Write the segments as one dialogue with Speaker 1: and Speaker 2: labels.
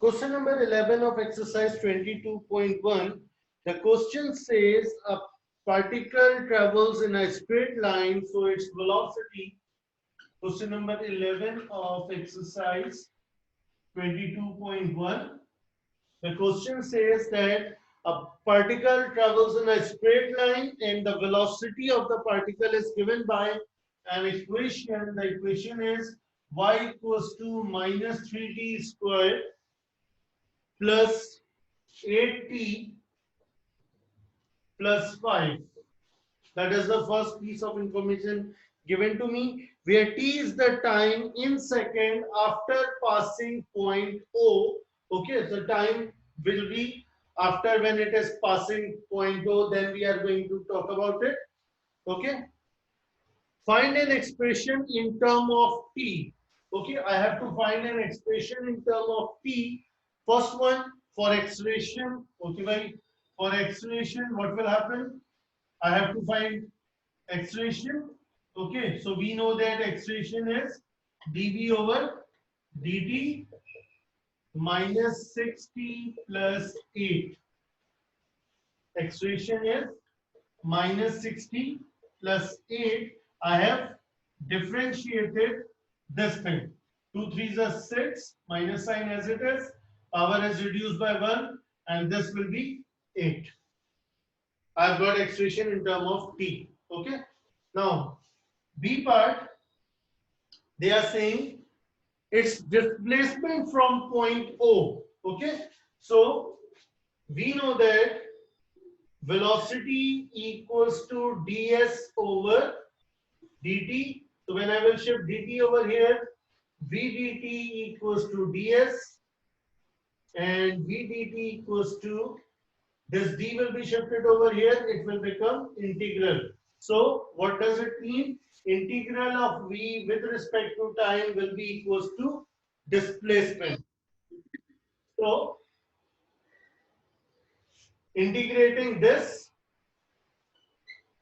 Speaker 1: Question number 11 of exercise 22.1. The question says a particle travels in a straight line, so its velocity. Question number 11 of exercise 22.1. The question says that a particle travels in a straight line and the velocity of the particle is given by an equation. The equation is y equals to minus 3t squared plus 8t plus 5. That is the first piece of information given to me, where t is the time in second after passing point O. Okay, the time will be after when it is passing point O, then we are going to talk about it. Okay, find an expression in term of t. Okay, I have to find an expression in term of t. First one for acceleration. Okay, bhai, for acceleration, what will happen? I have to find acceleration. Okay, so we know that acceleration is dv over dt minus 60 plus 8. Acceleration is minus 60 plus 8. I have differentiated this thing. 2 3s are 6, minus sign as it is. Power is reduced by 1, and this will be 8. I've got expression in term of t. Okay. Now, B part, they are saying its displacement from point O. Okay. So, we know that velocity equals to ds over dt. So, when I will shift dt over here, v dt equals to ds and v dt equals to this d will be shifted over here, it will become integral. So what does it mean? Integral of v with respect to time will be equals to displacement. So integrating this,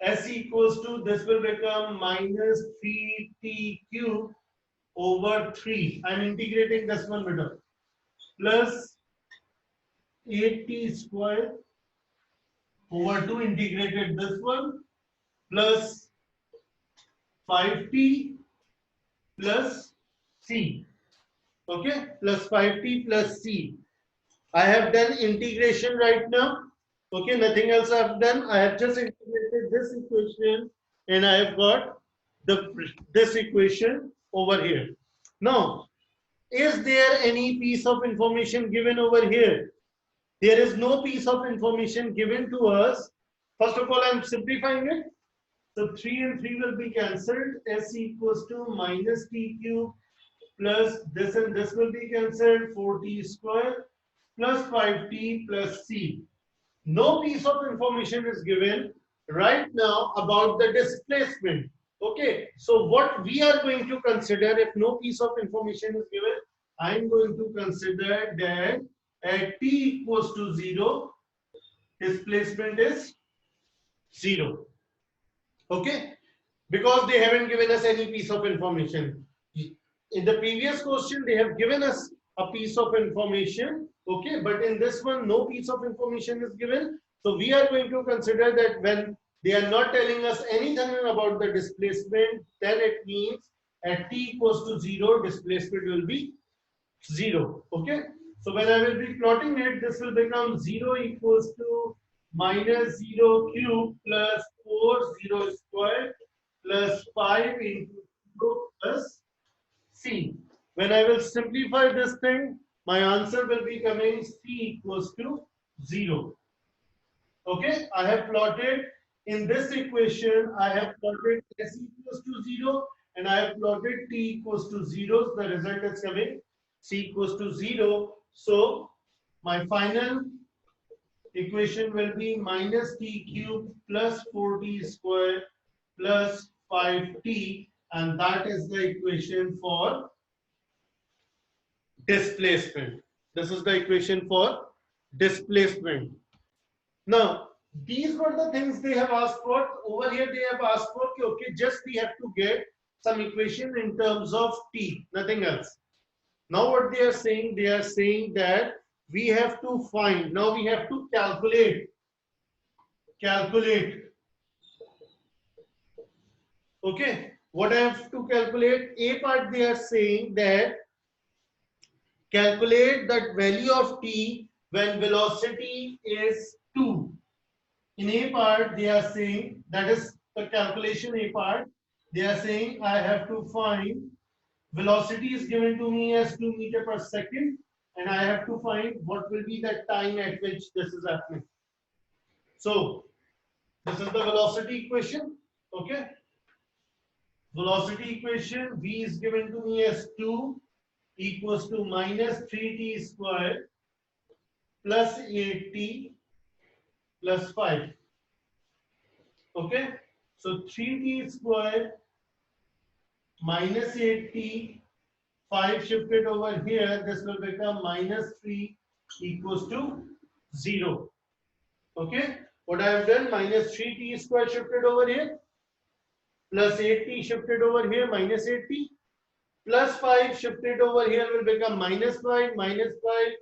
Speaker 1: s equals to, this will become minus 3t cube over 3. I'm integrating this one better. Plus 8t square over 2, integrated this one, plus 5t plus c. Okay, plus 5t plus c. I have done integration right now. Okay, nothing else I have done. I have just integrated this equation and I have got this equation over here. Now, is there any piece of information given over here? There is no piece of information given to us. First of all, I am simplifying it. So 3 and 3 will be cancelled. S equals to minus t cube plus this and this will be cancelled. 4t square plus 5t plus c. No piece of information is given right now about the displacement. Okay. So what we are going to consider, if no piece of information is given, I am going to consider that at t equals to 0, displacement is 0. Okay, because they haven't given us any piece of information. In the previous question, they have given us a piece of information. Okay, but in this one, no piece of information is given. So we are going to consider that when they are not telling us anything about the displacement, then it means at t equals to 0, displacement will be 0. Okay, so when I will be plotting it, this will become 0 equals to minus 0 cube plus 4 0 squared plus 5 into 2 plus c. When I will simplify this thing, my answer will be coming c equals to 0. Okay, I have plotted in this equation, I have plotted s equals to 0 and I have plotted t equals to 0. So the result is coming c equals to 0. So my final equation will be minus t cube plus 4t square plus 5t, and that is the equation for displacement. This is the equation for displacement. Now, these were the things they have asked for. Over here, they have asked for, okay, just we have to get some equation in terms of t, nothing else. Now what they are saying? They are saying that we have to find, now we have to calculate. Okay, what I have to calculate? A part they are saying that calculate that value of t when velocity is 2. In A part, they are saying, that is the calculation A part, they are saying I have to find velocity is given to me as 2 meter per second, and I have to find what will be the time at which this is happening. So this is the velocity equation. Okay, velocity equation, v is given to me as 2 equals to minus 3t square plus 8t plus 5. Okay, so 3t square minus 8t, 5 shifted over here, this will become minus 3 equals to 0. Okay, what I have done, minus 3t square shifted over here, plus 8t shifted over here, minus 8t, plus 5 shifted over here will become minus 5, minus 5,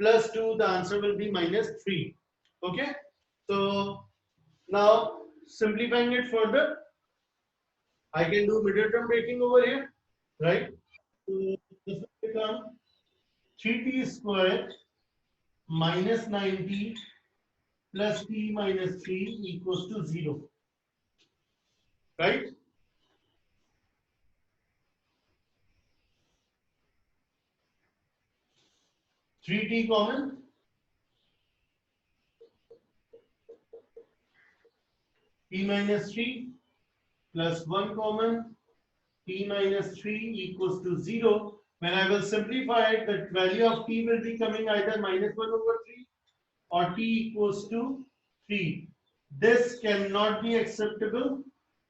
Speaker 1: plus 2, the answer will be minus 3. Okay, so now simplifying it further, I can do middle term breaking over here, right? So this will become 3t square minus 90 plus t minus 3 equals to 0, right? 3t common, t minus 3 plus 1 common, t minus 3 equals to 0. When I will simplify it, the value of t will be coming either minus 1 over 3 or t equals to 3. This cannot be acceptable.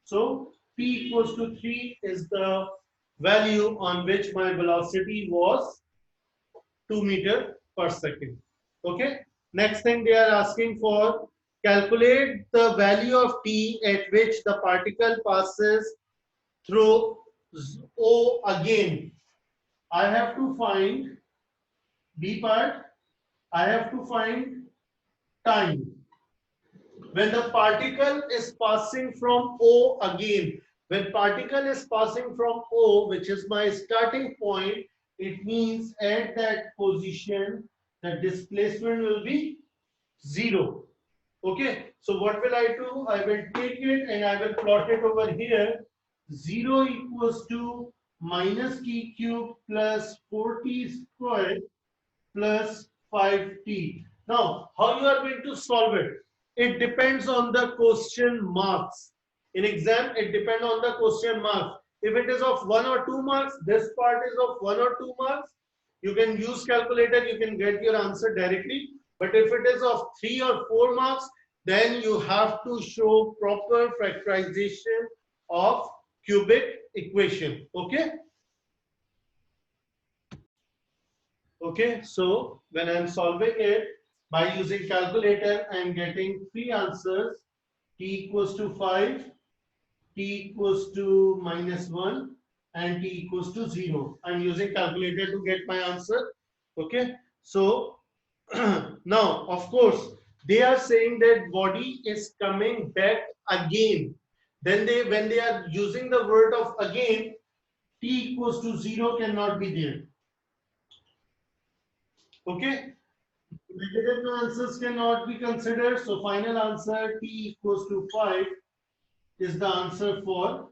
Speaker 1: So t equals to 3 is the value on which my velocity was 2 meter per second. Okay. Next thing they are asking for, calculate the value of t at which the particle passes through O again. I have to find B part. I have to find time. When the particle is passing from O again, when particle is passing from O, which is my starting point, it means at that position the displacement will be 0. Okay, so what will I do? I will take it and I will plot it over here. 0 equals to minus t cube plus 4t squared plus 5t. Now, how you are going to solve it? It depends on the question marks. In exam, it depends on the question marks. If it is of 1 or 2 marks, this part is of 1 or 2 marks, you can use calculator, you can get your answer directly. But if it is of 3 or 4 marks, then you have to show proper factorization of cubic equation. Okay. Okay, so when I'm solving it by using calculator, I'm getting three answers: t equals to 5, t equals to minus 1, and t equals to 0. I'm using calculator to get my answer. Okay, so now, of course, they are saying that body is coming back again. Then when they are using the word of again, t equals to 0 cannot be there. Okay. Negative answers cannot be considered. So final answer t equals to 5 is the answer for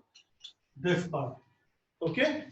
Speaker 1: this part. Okay.